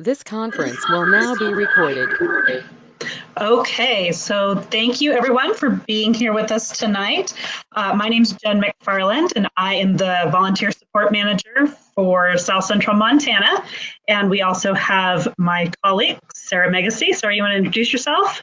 This conference will now be recorded. Okay, so thank you everyone for being here with us tonight. My name is Jen McFarland and I am the Volunteer Support Manager for South Central Montana. And we also have my colleague, Sarah Megacy. Sarah, you want to introduce yourself?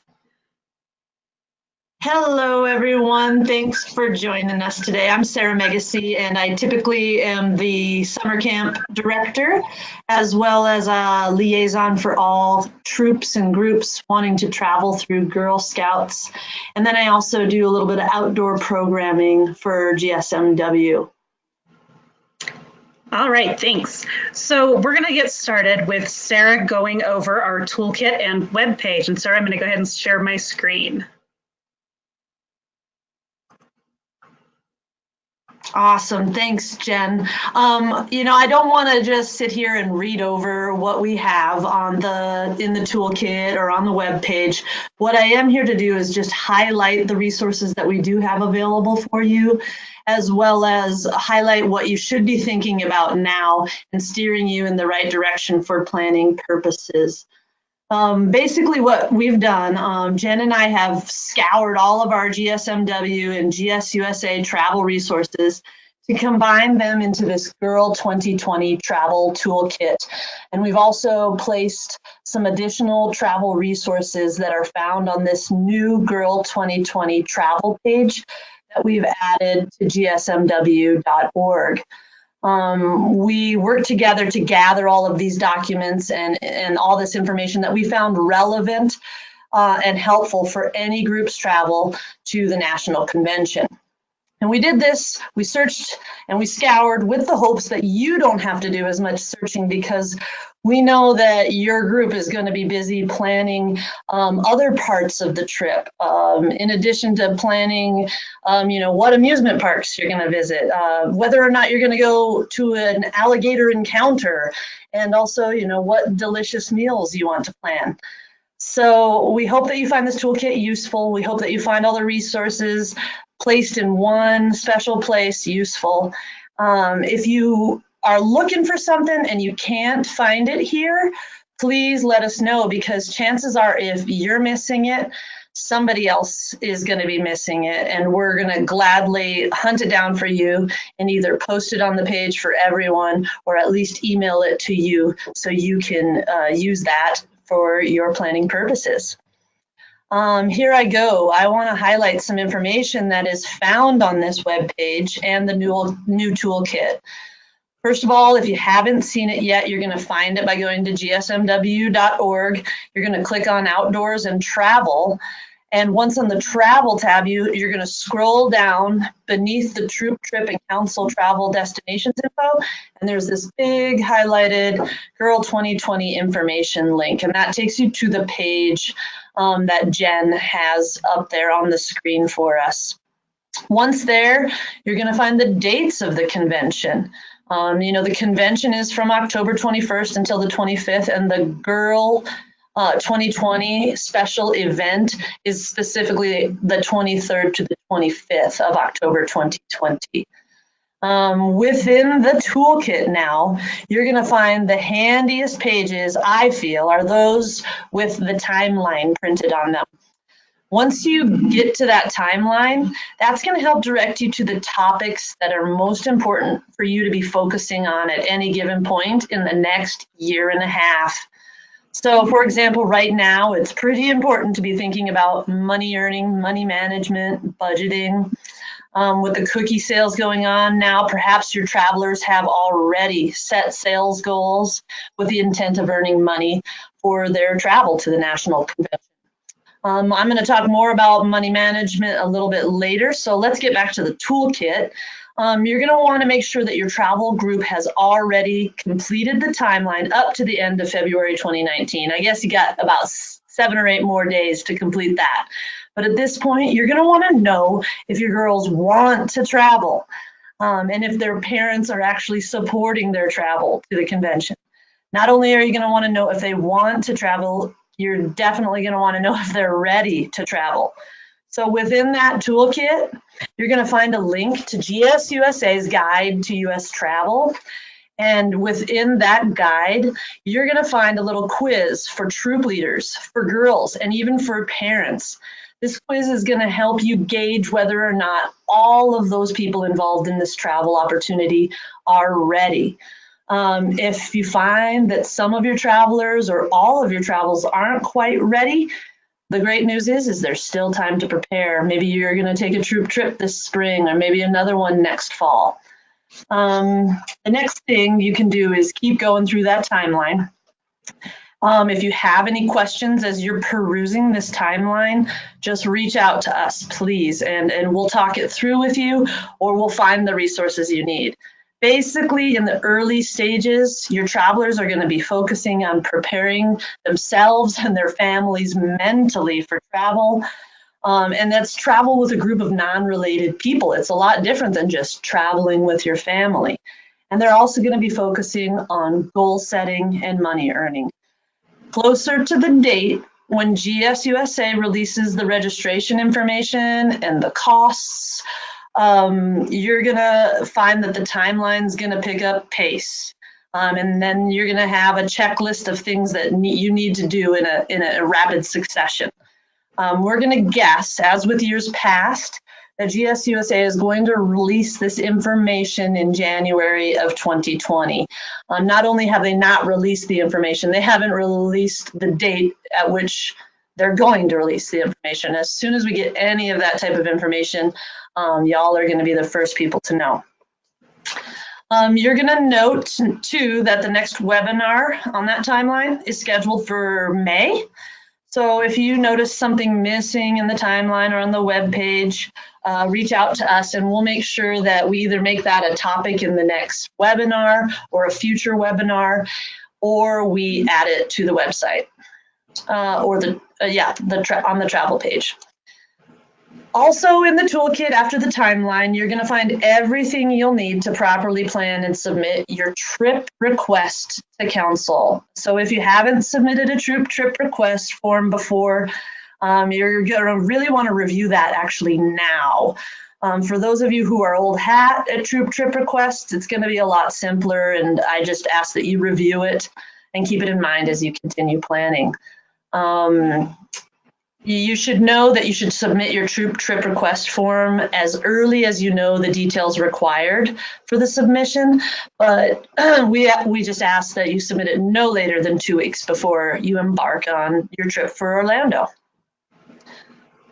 Hello, everyone. Thanks for joining us today. I'm Sarah Megacy, and I typically am the summer camp director, as well as a liaison for all troops and groups wanting to travel through Girl Scouts. And then I also do a little bit of outdoor programming for GSMW. All right, thanks. So we're going to get started with Sarah going over our toolkit and webpage. And Sarah, I'm going to go ahead and share my screen. Awesome. Thanks, Jen. I don't want to just sit here and read over what we have in the toolkit or on the web page. What I am here to do is just highlight the resources that we do have available for you, as well as highlight what you should be thinking about now and steering you in the right direction for planning purposes. Basically what we've done, Jen and I have scoured all of our GSMW and GSUSA travel resources to combine them into this GI.R.L 2020 Travel Toolkit. And we've also placed some additional travel resources that are found on this new GI.R.L 2020 travel page that we've added to GSMW.org. We worked together to gather all of these documents and all this information that we found relevant and helpful for any group's travel to the national convention. And we did this, we searched and we scoured with the hopes that you don't have to do as much searching, because we know that your group is going to be busy planning other parts of the trip, in addition to planning, what amusement parks you're going to visit, whether or not you're going to go to an alligator encounter, and also, what delicious meals you want to plan. So we hope that you find this toolkit useful. We hope that you find all the resources placed in one special place useful. If you are looking for something and you can't find it here, please let us know, because chances are if you're missing it, somebody else is going to be missing it, and we're going to gladly hunt it down for you and either post it on the page for everyone or at least email it to you so you can use that for your planning purposes. Here I go. I want to highlight some information that is found on this webpage and the new toolkit. First of all, if you haven't seen it yet, you're going to find it by going to gsmw.org. You're going to click on Outdoors and Travel. And once on the Travel tab, you're going to scroll down beneath the Troop, Trip, and Council Travel Destinations info. And there's this big highlighted GI.R.L 2020 information link. And that takes you to the page that Jen has up there on the screen for us. Once there, you're going to find the dates of the convention. The convention is from October 21st until the 25th, and the GI.R.L 2020 special event is specifically the 23rd to the 25th of October 2020. Within the toolkit now, you're going to find the handiest pages, I feel, are those with the timeline printed on them. Once you get to that timeline, that's going to help direct you to the topics that are most important for you to be focusing on at any given point in the next year and a half. So, for example, right now, it's pretty important to be thinking about money earning, money management, budgeting. With the cookie sales going on now, perhaps your travelers have already set sales goals with the intent of earning money for their travel to the national convention. I'm going to talk more about money management a little bit later, so let's get back to the toolkit. You're going to want to make sure that your travel group has already completed the timeline up to the end of February 2019. I guess you got about 7 or 8 more days to complete that. But at this point, you're going to want to know if your girls want to travel and if their parents are actually supporting their travel to the convention. Not only are you going to want to know if they want to travel, you're definitely going to want to know if they're ready to travel. So within that toolkit, you're going to find a link to GSUSA's Guide to U.S. Travel. And within that guide, you're going to find a little quiz for troop leaders, for girls, and even for parents. This quiz is going to help you gauge whether or not all of those people involved in this travel opportunity are ready. If you find that some of your travelers or all of your travels aren't quite ready, the great news is there's still time to prepare. Maybe you're going to take a troop trip this spring, or maybe another one next fall. The next thing you can do is keep going through that timeline. If you have any questions as you're perusing this timeline, just reach out to us, please, and we'll talk it through with you, or we'll find the resources you need. Basically, in the early stages, your travelers are going to be focusing on preparing themselves and their families mentally for travel. And that's travel with a group of non-related people. It's a lot different than just traveling with your family. And they're also going to be focusing on goal setting and money earning. Closer to the date when GSUSA releases the registration information and the costs, you're going to find that the timeline's going to pick up pace. And then you're going to have a checklist of things that you need to do in a rapid succession. We're going to guess, as with years past, that GSUSA is going to release this information in January of 2020. Not only have they not released the information, they haven't released the date at which they're going to release the information. As soon as we get any of that type of information, y'all are going to be the first people to know. You're going to note, too, that the next webinar on that timeline is scheduled for May. So if you notice something missing in the timeline or on the web page, reach out to us and we'll make sure that we either make that a topic in the next webinar or a future webinar, or we add it to the website or on the travel page. Also in the toolkit after the timeline, you're going to find everything you'll need to properly plan and submit your trip request to council. So if you haven't submitted a trip request form before, you're going to really want to review that actually now. For those of you who are old hat at trip requests, it's going to be a lot simpler, and I just ask that you review it and keep it in mind as you continue planning. You should know that you should submit your trip request form as early as you know the details required for the submission, but we just ask that you submit it no later than 2 weeks before you embark on your trip for Orlando.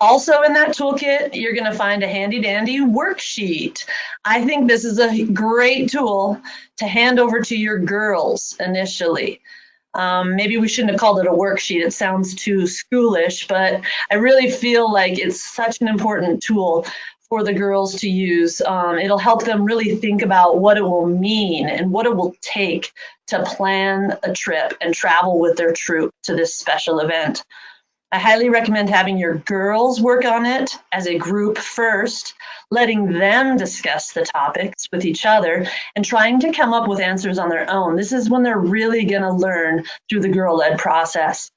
Also in that toolkit, you're going to find a handy dandy worksheet. I think this is a great tool to hand over to your girls initially. Maybe we shouldn't have called it a worksheet. It sounds too schoolish, but I really feel like it's such an important tool for the girls to use. It'll help them really think about what it will mean and what it will take to plan a trip and travel with their troop to this special event. I highly recommend having your girls work on it as a group first, letting them discuss the topics with each other and trying to come up with answers on their own. This is when they're really going to learn through the girl-led process.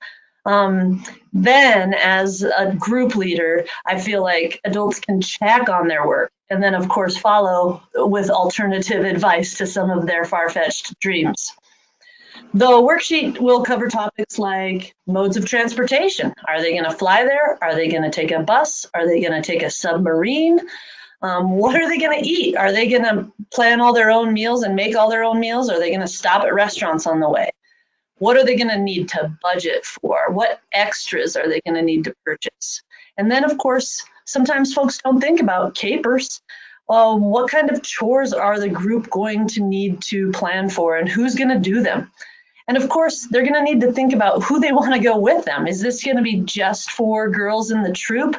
Then as a group leader, I feel like adults can check on their work and then of course follow with alternative advice to some of their far-fetched dreams. The worksheet will cover topics like modes of transportation. Are they going to fly there? Are they going to take a bus? Are they going to take a submarine? What are they going to eat? Are they going to plan all their own meals and make all their own meals? Are they going to stop at restaurants on the way? What are they going to need to budget for? What extras are they going to need to purchase? And then, of course, sometimes folks don't think about capers. What kind of chores are the group going to need to plan for, and who's going to do them? And of course, they're going to need to think about who they want to go with them. Is this going to be just for girls in the troop?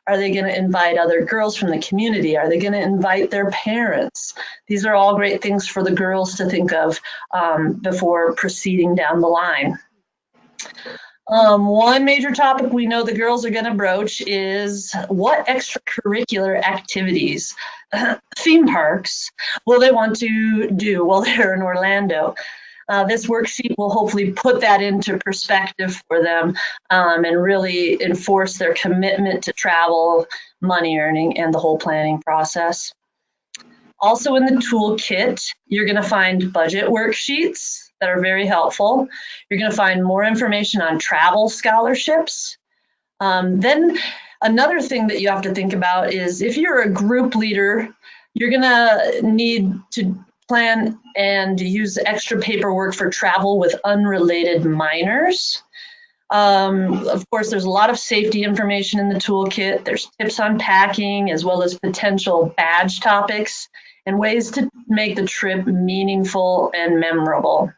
Are they going to invite other girls from the community? Are they going to invite their parents? These are all great things for the girls to think of before proceeding down the line. One major topic we know the girls are going to broach is what extracurricular activities, theme parks, will they want to do while they're in Orlando. This worksheet will hopefully put that into perspective for them and really enforce their commitment to travel, money earning, and the whole planning process. Also in the toolkit, you're going to find budget worksheets that are very helpful. You're going to find more information on travel scholarships. Then another thing that you have to think about is if you're a group leader, you're going to need to plan and use extra paperwork for travel with unrelated minors. Of course, there's a lot of safety information in the toolkit. There's tips on packing as well as potential badge topics and ways to make the trip meaningful and memorable.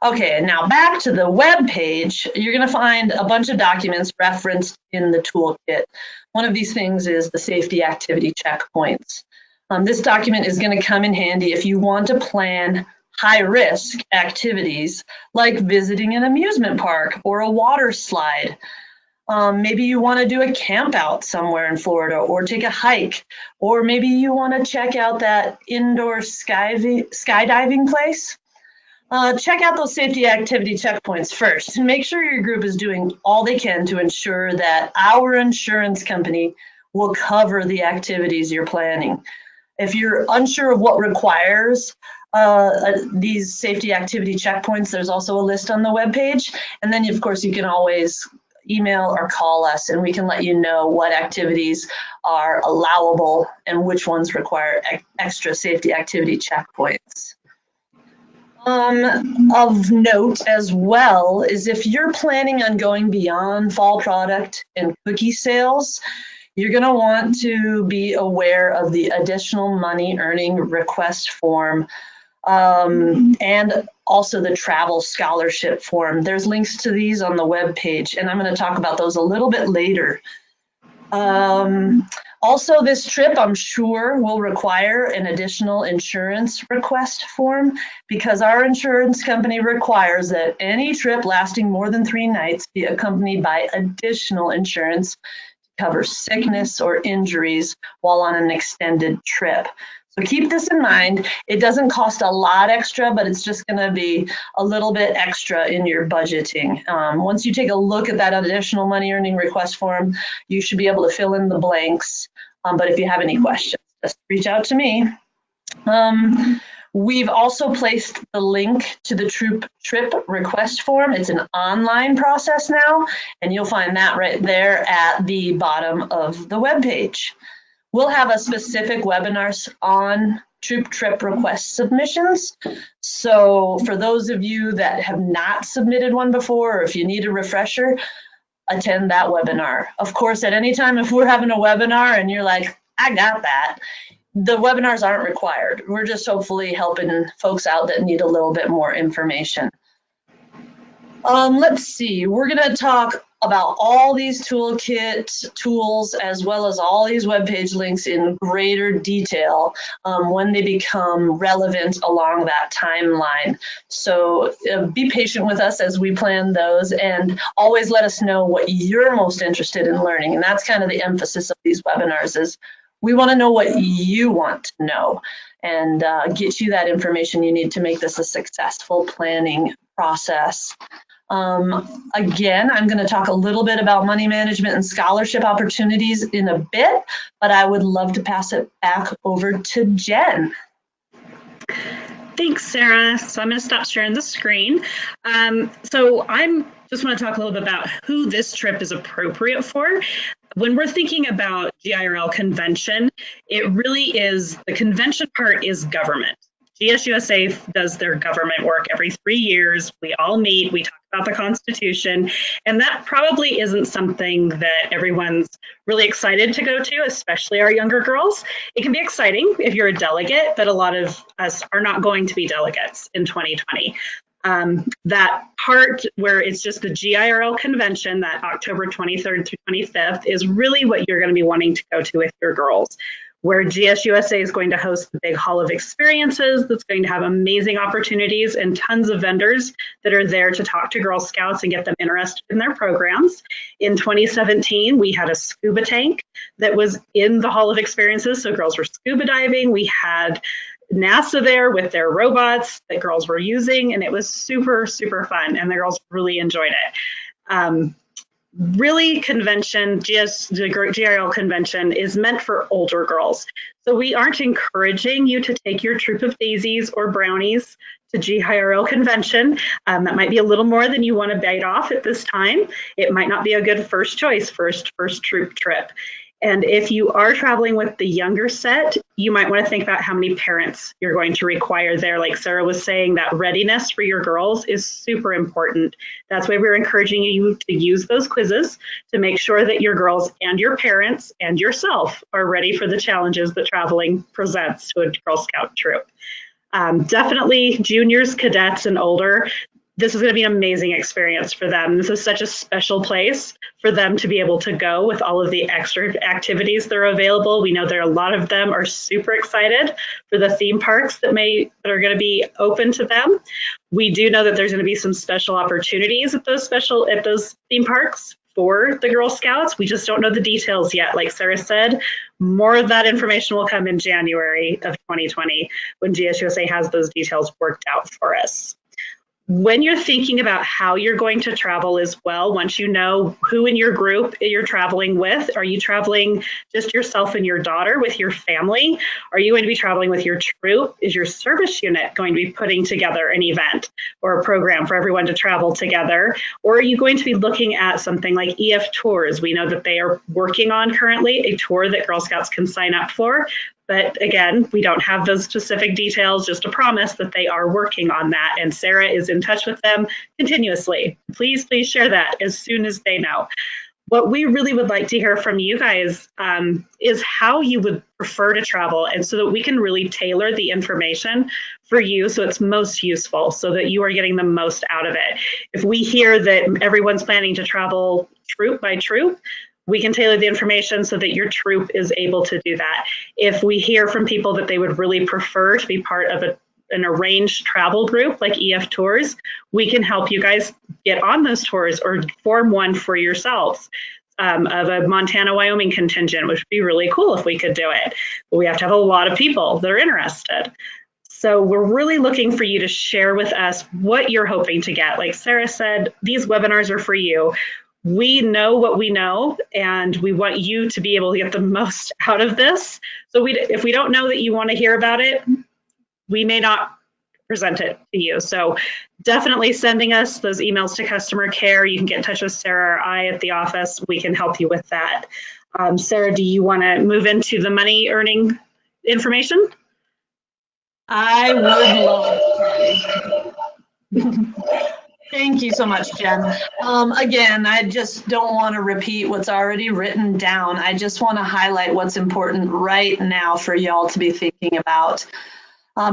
Okay, now back to the web page. You're going to find a bunch of documents referenced in the toolkit. One of these things is the safety activity checkpoints. This document is going to come in handy if you want to plan high-risk activities like visiting an amusement park or a water slide. Maybe you want to do a camp out somewhere in Florida or take a hike, or maybe you want to check out that indoor skydiving place. Check out those safety activity checkpoints first and make sure your group is doing all they can to ensure that our insurance company will cover the activities you're planning. If you're unsure of what requires these safety activity checkpoints, there's also a list on the webpage. And then, of course, you can always email or call us and we can let you know what activities are allowable and which ones require extra safety activity checkpoints. Of note as well is if you're planning on going beyond fall product and cookie sales, you're going to want to be aware of the additional money earning request form and also the travel scholarship form. There's links to these on the web page, and I'm going to talk about those a little bit later. Also, this trip, I'm sure, will require an additional insurance request form because our insurance company requires that any trip lasting more than 3 nights be accompanied by additional insurance to cover sickness or injuries while on an extended trip. So keep this in mind. It doesn't cost a lot extra, but it's just going to be a little bit extra in your budgeting. Once you take a look at that additional money earning request form, you should be able to fill in the blanks. But if you have any questions, just reach out to me. We've also placed the link to the trip request form. It's an online process now, and you'll find that right there at the bottom of the web page. We'll have a specific webinar on trip request submissions. So for those of you that have not submitted one before, or if you need a refresher, attend that webinar. Of course, at any time, if we're having a webinar and you're like, I got that, the webinars aren't required. We're just hopefully helping folks out that need a little bit more information. Let's see, we're gonna talk about all these toolkit tools as well as all these webpage links in greater detail when they become relevant along that timeline. So be patient with us as we plan those and always let us know what you're most interested in learning. And that's kind of the emphasis of these webinars is we want to know what you want to know and get you that information you need to make this a successful planning process. Again, I'm going to talk a little bit about money management and scholarship opportunities in a bit, but I would love to pass it back over to Jen. Thanks, Sarah. So I'm going to stop sharing the screen. So I'm just want to talk a little bit about who this trip is appropriate for. When we're thinking about GIRL convention, it really is, the convention part is government. GSUSA does their government work every 3 years. We all meet, we talk about the Constitution, and that probably isn't something that everyone's really excited to go to, especially our younger girls. It can be exciting if you're a delegate, but a lot of us are not going to be delegates in 2020. That part where it's just the GIRL convention, that October 23rd through 25th, is really what you're going to be wanting to go to with your girls, where GSUSA is going to host the big Hall of Experiences that's going to have amazing opportunities and tons of vendors that are there to talk to Girl Scouts and get them interested in their programs. In 2017, we had a scuba tank that was in the Hall of Experiences, so girls were scuba diving. We had NASA there with their robots that girls were using, and it was super, super fun, and the girls really enjoyed it. really convention, the GI.R.L convention is meant for older girls. So we aren't encouraging you to take your troop of daisies or brownies to GI.R.L convention. That might be a little more than you want to bite off at this time. It might not be a good first choice, first troop trip. And if you are traveling with the younger set, you might want to think about how many parents you're going to require there. Like Sarah was saying, that readiness for your girls is super important. That's why we're encouraging you to use those quizzes to make sure that your girls and your parents and yourself are ready for the challenges that traveling presents to a Girl Scout troop. Definitely juniors, cadets, and older. This is going to be an amazing experience for them. This is such a special place for them to be able to go with all of the extra activities that are available. We know there are a lot of them are super excited for the theme parks that are going to be open to them. We do know that there's going to be some special opportunities at those theme parks for the Girl Scouts. We just don't know the details yet. Like Sarah said, more of that information will come in January of 2020 when GSUSA has those details worked out for us. When you're thinking about how you're going to travel as well, once you know who in your group you're traveling with, are you traveling just yourself and your daughter with your family? Are you going to be traveling with your troop? Is your service unit going to be putting together an event or a program for everyone to travel together? Or are you going to be looking at something like EF Tours? We know that they are working on currently a tour that Girl Scouts can sign up for. But again, we don't have those specific details, just a promise that they are working on that. And Sarah is in touch with them continuously. Please share that as soon as they know. What we really would like to hear from you guys is how you would prefer to travel, and so that we can really tailor the information for you so it's most useful, so that you are getting the most out of it. If we hear that everyone's planning to travel troop by troop, we can tailor the information so that your troop is able to do that. If we hear from people that they would really prefer to be part of an arranged travel group like EF Tours, we can help you guys get on those tours or form one for yourselves of a Montana-Wyoming contingent, which would be really cool if we could do it. But we have to have a lot of people that are interested. So we're really looking for you to share with us what you're hoping to get. Like Sarah said, these webinars are for you. We know what we know, and we want you to be able to get the most out of this. So if we don't know that you want to hear about it, we may not present it to you. So definitely sending us those emails to customer care. You can get in touch with Sarah or I at the office. We can help you with that. Sarah, do you want to move into the money earning information? I would love to. Thank you so much, Jen. Again, I just don't want to repeat what's already written down. I just want to highlight what's important right now for y'all to be thinking about.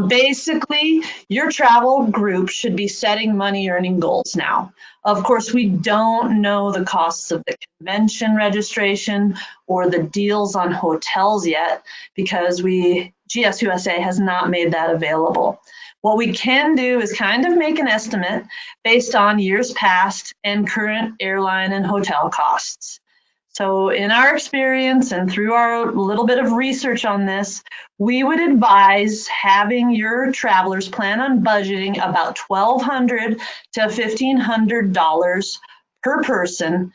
Basically, your travel group should be setting money earning goals now. Of course, we don't know the costs of the convention registration or the deals on hotels yet, because GSUSA has not made that available. What we can do is kind of make an estimate based on years past and current airline and hotel costs. So in our experience and through our little bit of research on this, we would advise having your travelers plan on budgeting about $1,200 to $1,500 per person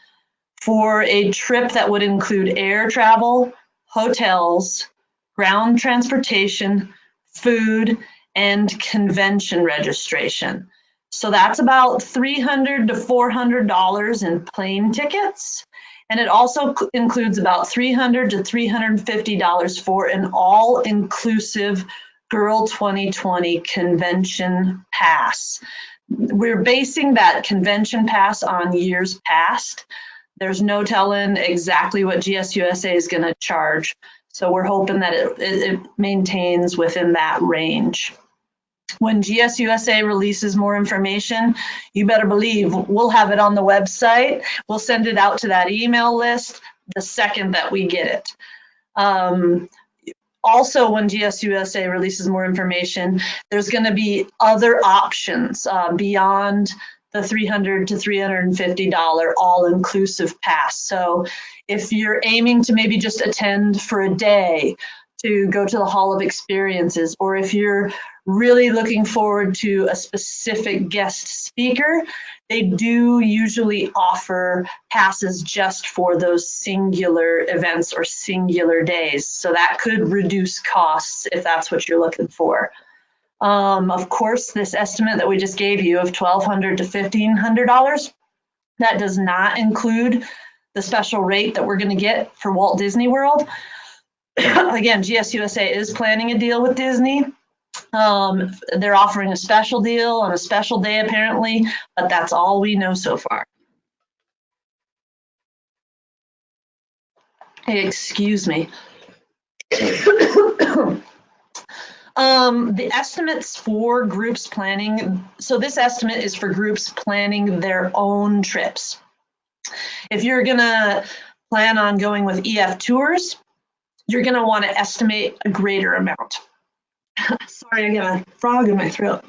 for a trip that would include air travel, hotels, ground transportation, food, and convention registration. So that's about $300 to $400 in plane tickets. And it also includes about $300 to $350 for an all-inclusive Girl 2020 convention pass. We're basing that convention pass on years past. There's no telling exactly what GSUSA is going to charge. So we're hoping that it maintains within that range. When GSUSA releases more information, you better believe we'll have it on the website. We'll send it out to that email list the second that we get it. Also, when GSUSA releases more information, there's going to be other options beyond the $300 to $350 all-inclusive pass. So if you're aiming to maybe just attend for a day to go to the Hall of Experiences, or if you're really looking forward to a specific guest speaker, they do usually offer passes just for those singular events or singular days. So that could reduce costs if that's what you're looking for. Of course, this estimate that we just gave you of $1,200 to $1,500, that does not include the special rate that we're going to get for Walt Disney World. Again, GSUSA is planning a deal with Disney. They're offering a special deal on a special day apparently, but that's all we know so far. Hey, excuse me. The estimates for groups planning, so this estimate is for groups planning their own trips. If you're gonna plan on going with EF Tours, you're gonna wanna estimate a greater amount. Sorry, I got a frog in my throat.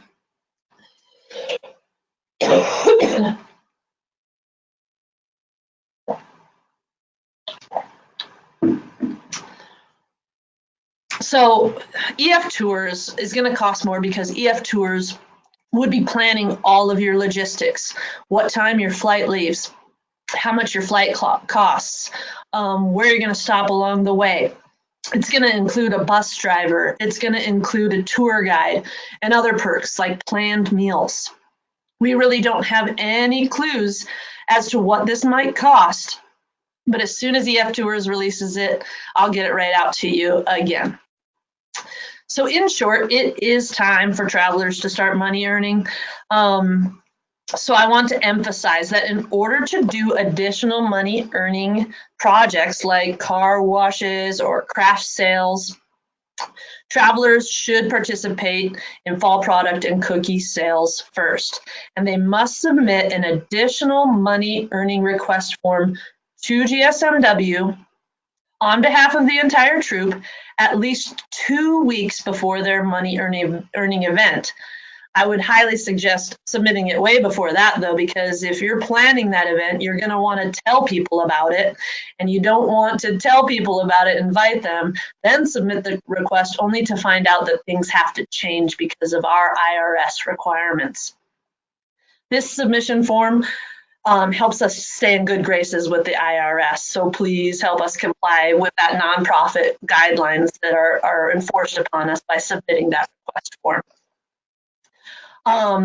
So EF Tours is going to cost more because EF Tours would be planning all of your logistics, what time your flight leaves, how much your flight costs, where you're going to stop along the way. It's going to include a bus driver. It's going to include a tour guide and other perks like planned meals. We really don't have any clues as to what this might cost, but as soon as EF Tours releases it, I'll get it right out to you again. So in short, it is time for travelers to start money earning. So I want to emphasize that in order to do additional money earning projects like car washes or craft sales, travelers should participate in fall product and cookie sales first, and they must submit an additional money earning request form to GSMW on behalf of the entire troop at least 2 weeks before their money earning event. I would highly suggest submitting it way before that though, because if you're planning that event, you're going to want to tell people about it, and you don't want to tell people about it, invite them, then submit the request only to find out that things have to change because of our IRS requirements. This submission form helps us stay in good graces with the IRS. So please help us comply with that nonprofit guidelines that are enforced upon us by submitting that request form.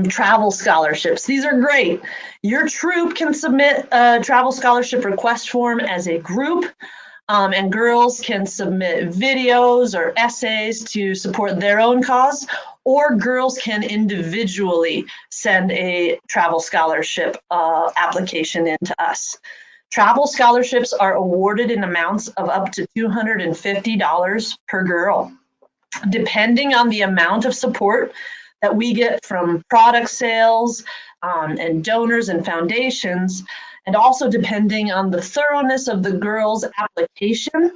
Travel scholarships. These are great. Your troop can submit a travel scholarship request form as a group, and girls can submit videos or essays to support their own cause, or girls can individually send a travel scholarship application in to us. Travel scholarships are awarded in amounts of up to $250 per girl. Depending on the amount of support that we get from product sales and donors and foundations, and also depending on the thoroughness of the girl's application,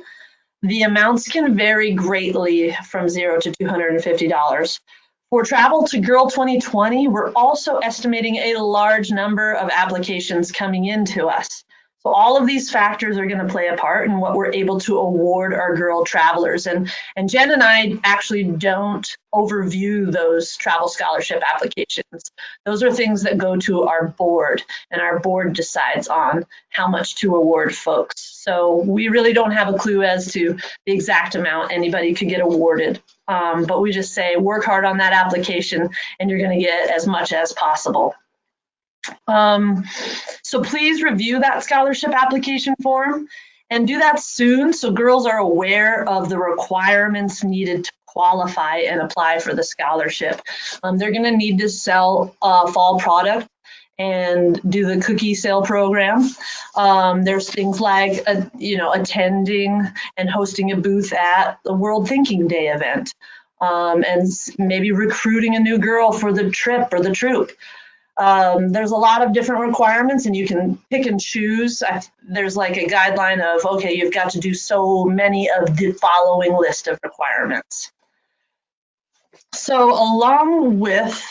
the amounts can vary greatly from $0 to $250. For Travel to Girl 2020, we're also estimating a large number of applications coming into us. So all of these factors are going to play a part in what we're able to award our girl travelers. And Jen and I actually don't overview those travel scholarship applications. Those are things that go to our board, and our board decides on how much to award folks. So we really don't have a clue as to the exact amount anybody could get awarded. But we just say, work hard on that application and you're going to get as much as possible. So please review that scholarship application form and do that soon so girls are aware of the requirements needed to qualify and apply for the scholarship. They're going to need to sell fall product and do the cookie sale program. There's things like, attending and hosting a booth at the World Thinking Day event, and maybe recruiting a new girl for the trip or the troop. There's a lot of different requirements and you can pick and choose. There's like a guideline of, okay, you've got to do so many of the following list of requirements. So along with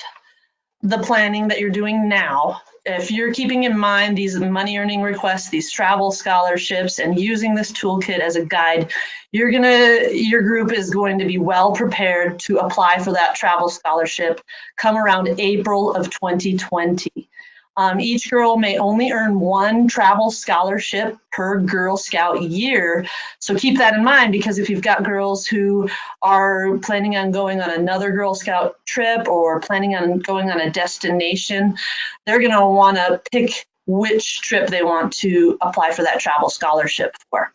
the planning that you're doing now, if you're keeping in mind these money earning requests, these travel scholarships, and using this toolkit as a guide, your group is going to be well prepared to apply for that travel scholarship come around April of 2020. Each girl may only earn one travel scholarship per Girl Scout year. So keep that in mind, because if you've got girls who are planning on going on another Girl Scout trip or planning on going on a destination, they're going to want to pick which trip they want to apply for that travel scholarship for.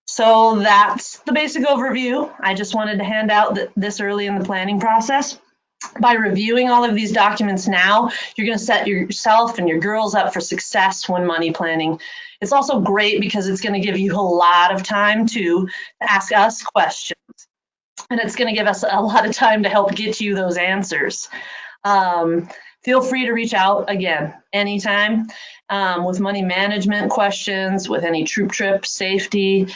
So that's the basic overview. I just wanted to hand out this early in the planning process. By reviewing all of these documents now, you're going to set yourself and your girls up for success when money planning. It's also great because it's going to give you a lot of time to ask us questions. And it's going to give us a lot of time to help get you those answers. Feel free to reach out again anytime with money management questions, with any troop trip, safety,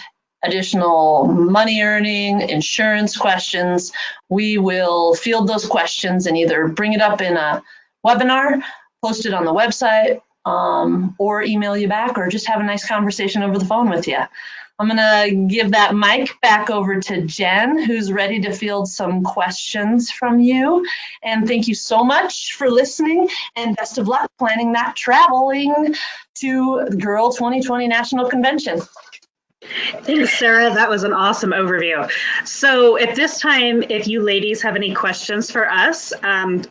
additional money earning, insurance questions. We will field those questions and either bring it up in a webinar, post it on the website, or email you back, or just have a nice conversation over the phone with you. I'm gonna give that mic back over to Jen, who's ready to field some questions from you. And thank you so much for listening, and best of luck planning that traveling to the GIRL 2020 National Convention. Thanks, Sarah. That was an awesome overview. So at this time, if you ladies have any questions for us,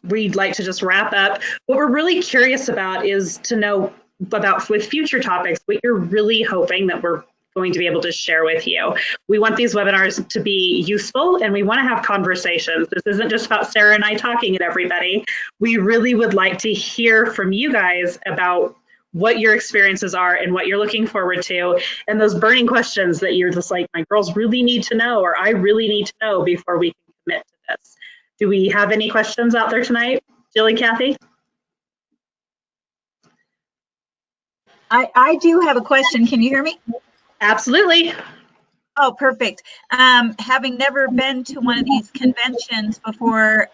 we'd like to just wrap up. What we're really curious about is to know about, with future topics, what you're really hoping that we're going to be able to share with you. We want these webinars to be useful, and we want to have conversations. This isn't just about Sarah and I talking at everybody. We really would like to hear from you guys about what your experiences are and what you're looking forward to, and those burning questions that you're just like, my girls really need to know, or I really need to know before we can commit to this. Do we have any questions out there tonight? Jill and Kathy? I do have a question. Can you hear me? Absolutely. Oh, perfect. Having never been to one of these conventions before,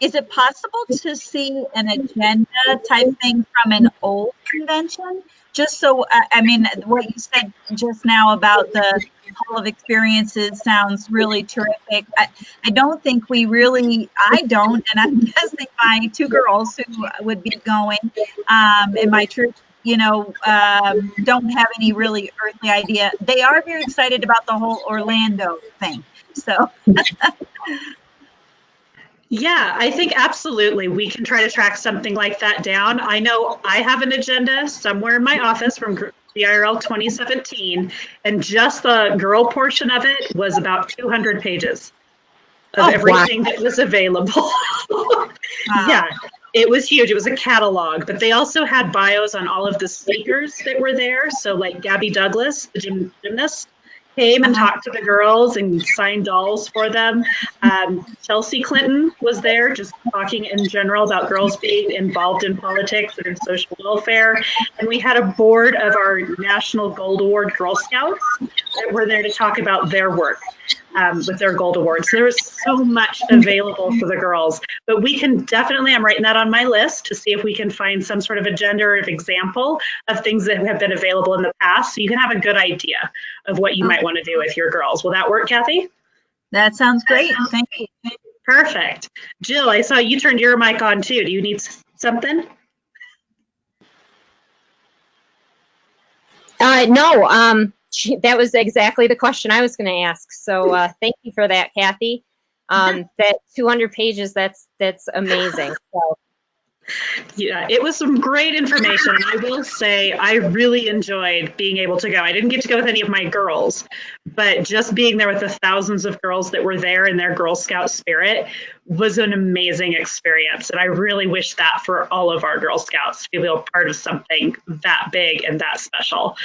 is it possible to see an agenda type thing from an old convention? Just so, I mean, what you said just now about the Hall of Experiences sounds really terrific. I don't think we really, I don't, and I'm guessing my two girls who would be going in my church, you know, don't have any really earthly idea. They are very excited about the whole Orlando thing. So, yeah, I think absolutely we can try to track something like that down. I know I have an agenda somewhere in my office from G.I.R.L 2017, and just the girl portion of it was about 200 pages of everything that was available. Yeah. It was huge. It was a catalog, but they also had bios on all of the speakers that were there. So like Gabby Douglas, the gymnast, came and talked to the girls and signed dolls for them. Chelsea Clinton was there just talking in general about girls being involved in politics and in social welfare. And we had a board of our National Gold Award Girl Scouts that were there to talk about their work with their gold awards. There was so much available for the girls, but we can definitely, I'm writing that on my list to see if we can find some sort of agenda or example of things that have been available in the past, so you can have a good idea of what you might want to do with your girls. Will that work, Kathy? that sounds great. Thank you. Perfect. Jill, I saw you turned your mic on too. Do you need something? No, that was exactly the question I was going to ask. So thank you for that, Kathy. That 200 pages, that's amazing. So. Yeah, it was some great information. And I will say I really enjoyed being able to go. I didn't get to go with any of my girls, but just being there with the thousands of girls that were there in their Girl Scout spirit was an amazing experience. And I really wish that for all of our Girl Scouts to be able to be part of something that big and that special.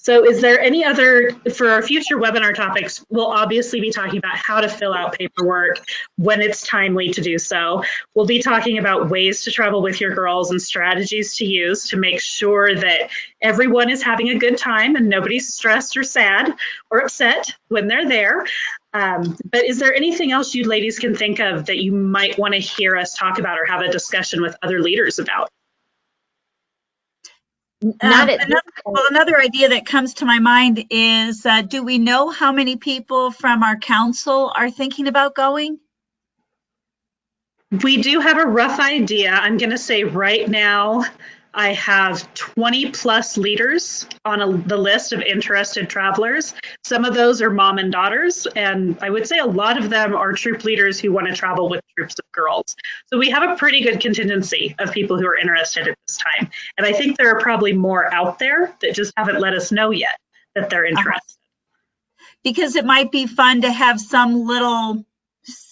So is there any other, for our future webinar topics, we'll obviously be talking about how to fill out paperwork when it's timely to do so. We'll be talking about ways to travel with your girls and strategies to use to make sure that everyone is having a good time and nobody's stressed or sad or upset when they're there. But is there anything else you ladies can think of that you might want to hear us talk about or have a discussion with other leaders about? Not at this point. Another idea that comes to my mind is, do we know how many people from our council are thinking about going? We do have a rough idea. I'm going to say right now, I have 20 plus leaders on the list of interested travelers. Some of those are mom and daughters, and I would say a lot of them are troop leaders who want to travel with troops of girls. So we have a pretty good contingency of people who are interested at this time. And I think there are probably more out there that just haven't let us know yet that they're interested. Because it might be fun to have some little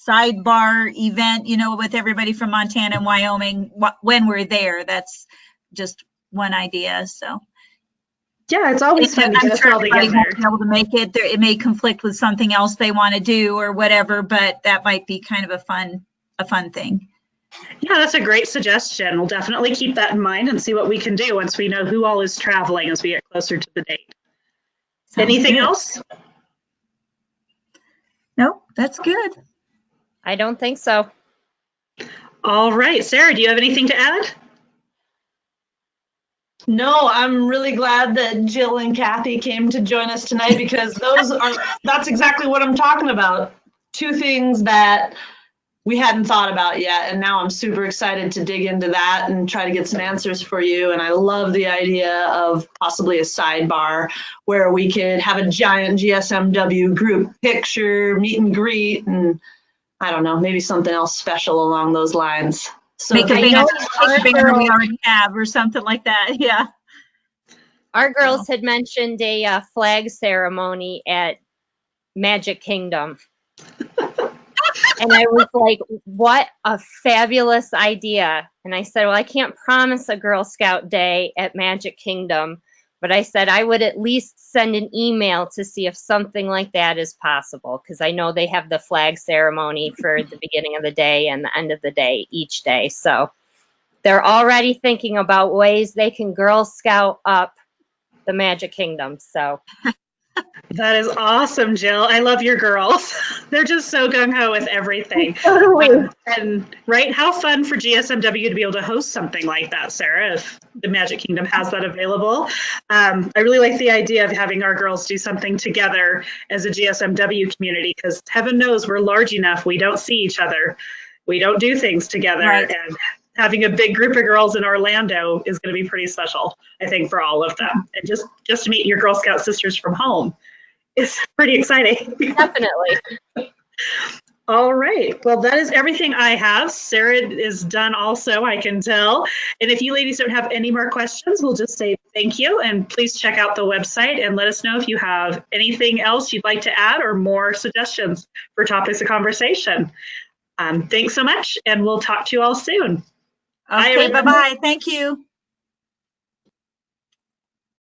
sidebar event, with everybody from Montana and Wyoming when we're there. That's just one idea. So yeah, it's always fun to get us all together. Won't be able to make it. It may conflict with something else they want to do or whatever, but that might be kind of a fun thing. Yeah, that's a great suggestion. We'll definitely keep that in mind and see what we can do once we know who all is traveling as we get closer to the date. Anything else? Nope, that's good. I don't think so. All right, Sarah, do you have anything to add? No, I'm really glad that Jill and Kathy came to join us tonight because that's exactly what I'm talking about. Two things that we hadn't thought about yet, and now I'm super excited to dig into that and try to get some answers for you. And I love the idea of possibly a sidebar where we could have a giant GSMW group picture, meet and greet, and I don't know, maybe something else special along those lines. So make a banner we already have or something like that. Yeah. Our girls had mentioned a flag ceremony at Magic Kingdom. And I was like, what a fabulous idea. And I said, well, I can't promise a Girl Scout day at Magic Kingdom, but I said I would at least send an email to see if something like that is possible, because I know they have the flag ceremony for the beginning of the day and the end of the day each day. So they're already thinking about ways they can Girl Scout up the Magic Kingdom. So that is awesome, Jill. I love your girls. They're just so gung-ho with everything. And right, how fun for GSMW to be able to host something like that, Sarah, if the Magic Kingdom has that available. I really like the idea of having our girls do something together as a GSMW community, because heaven knows we're large enough. We don't see each other. We don't do things together. Right. And having a big group of girls in Orlando is going to be pretty special, I think, for all of them. And just to meet your Girl Scout sisters from home is pretty exciting. definitely. All right. Well, that is everything I have. Sarah is done also, I can tell. And if you ladies don't have any more questions, we'll just say thank you. And please check out the website and let us know if you have anything else you'd like to add or more suggestions for topics of conversation. Thanks so much, and we'll talk to you all soon. Okay, bye-bye. Thank you.